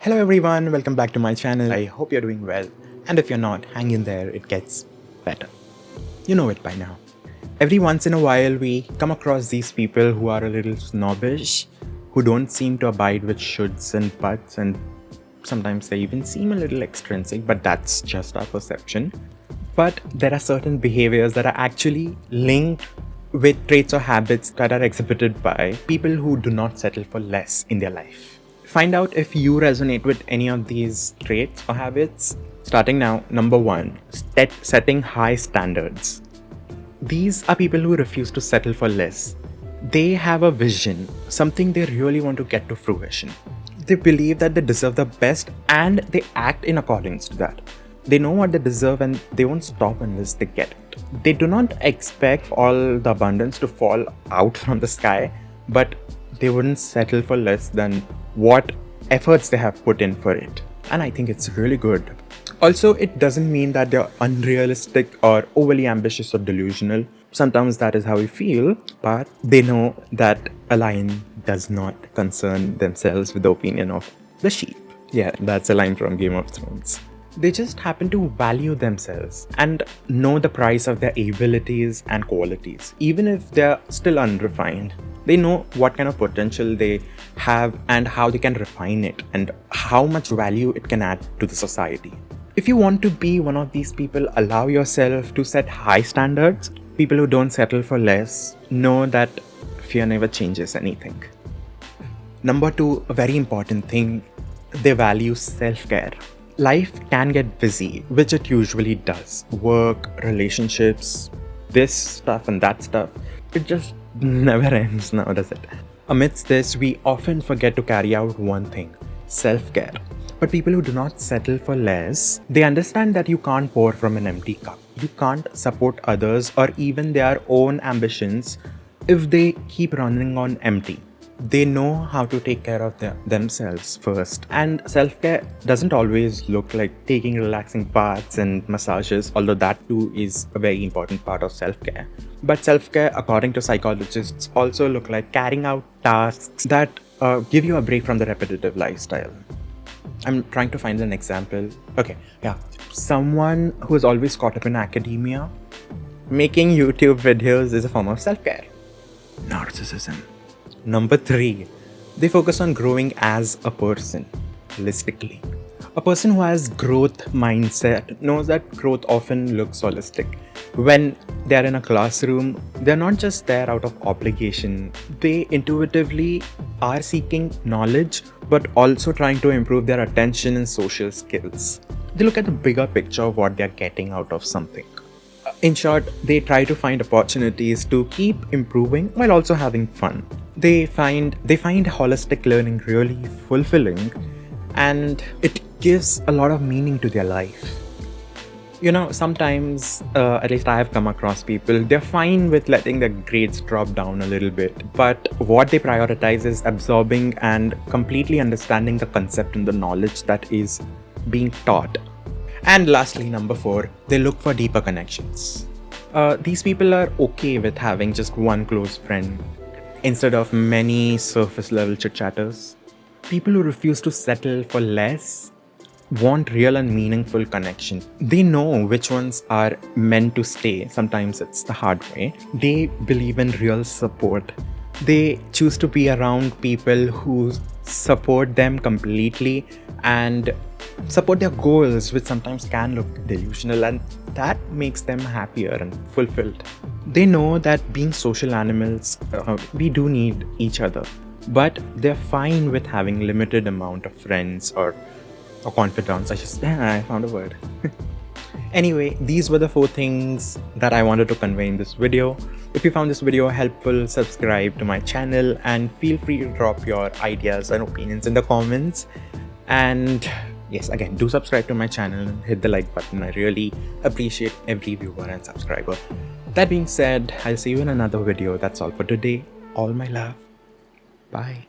Hello everyone, welcome back to my channel. I hope you're doing well, and if you're not, hang in there, it gets better. You know it by now. Every once in a while we come across these people who are a little snobbish, who don't seem to abide with shoulds and buts, and sometimes they even seem a little extrinsic, but that's just our perception. But there are certain behaviors that are actually linked with traits or habits that are exhibited by people who do not settle for less in their life. Find out if you resonate with any of these traits or habits. Starting now, number 1, setting high standards. These are people who refuse to settle for less. They have a vision, something they really want to get to fruition. They believe that they deserve the best and they act in accordance to that. They know what they deserve and they won't stop unless they get it. They do not expect all the abundance to fall out from the sky, but they wouldn't settle for less than what efforts they have put in for it. And I think it's really good. Also, it doesn't mean that they're unrealistic or overly ambitious or delusional. Sometimes that is how we feel, but they know that a lion does not concern themselves with the opinion of the sheep. Yeah, that's a line from Game of Thrones. They just happen to value themselves and know the price of their abilities and qualities, even if they're still unrefined. They know what kind of potential they have and how they can refine it and how much value it can add to the society. If you want to be one of these people, allow yourself to set high standards. People who don't settle for less know that fear never changes anything. Number 2, a very important thing, they value self-care. Life can get busy, which it usually does. Work, relationships, this stuff and that stuff. It just never ends now, does it? Amidst this, we often forget to carry out one thing, self-care. But people who do not settle for less, they understand that you can't pour from an empty cup. You can't support others or even their own ambitions if they keep running on empty. They know how to take care of themselves first. And self-care doesn't always look like taking relaxing baths and massages, although that too is a very important part of self-care. But self-care, according to psychologists, also look like carrying out tasks that give you a break from the repetitive lifestyle. I'm trying to find an example. Okay, yeah. Someone who is always caught up in academia, making YouTube videos is a form of self-care. Narcissism. Number 3, they focus on growing as a person, holistically. A person who has growth mindset knows that growth often looks holistic. When they're in a classroom, they're not just there out of obligation. They intuitively are seeking knowledge, but also trying to improve their attention and social skills. They look at the bigger picture of what they're getting out of something. In short, they try to find opportunities to keep improving while also having fun. They find holistic learning really fulfilling, and it gives a lot of meaning to their life. You know, sometimes, at least I have come across people, they're fine with letting their grades drop down a little bit, but what they prioritize is absorbing and completely understanding the concept and the knowledge that is being taught. And lastly, number 4, they look for deeper connections. These people are okay with having just one close friend instead of many surface level chit-chatters. People who refuse to settle for less want real and meaningful connection. They know which ones are meant to stay. Sometimes it's the hard way. They believe in real support. They choose to be around people who support them completely and support their goals, which sometimes can look delusional, and that makes them happier and fulfilled. They know that being social animals, we do need each other, but they're fine with having limited amount of friends or confidants. I found a word. Anyway, these were the 4 things that I wanted to convey in this video. If you found this video helpful, subscribe to my channel and feel free to drop your ideas and opinions in the comments. And yes, again, do subscribe to my channel and hit the like button. I really appreciate every viewer and subscriber. That being said, I'll see you in another video. That's all for today. All my love. Bye.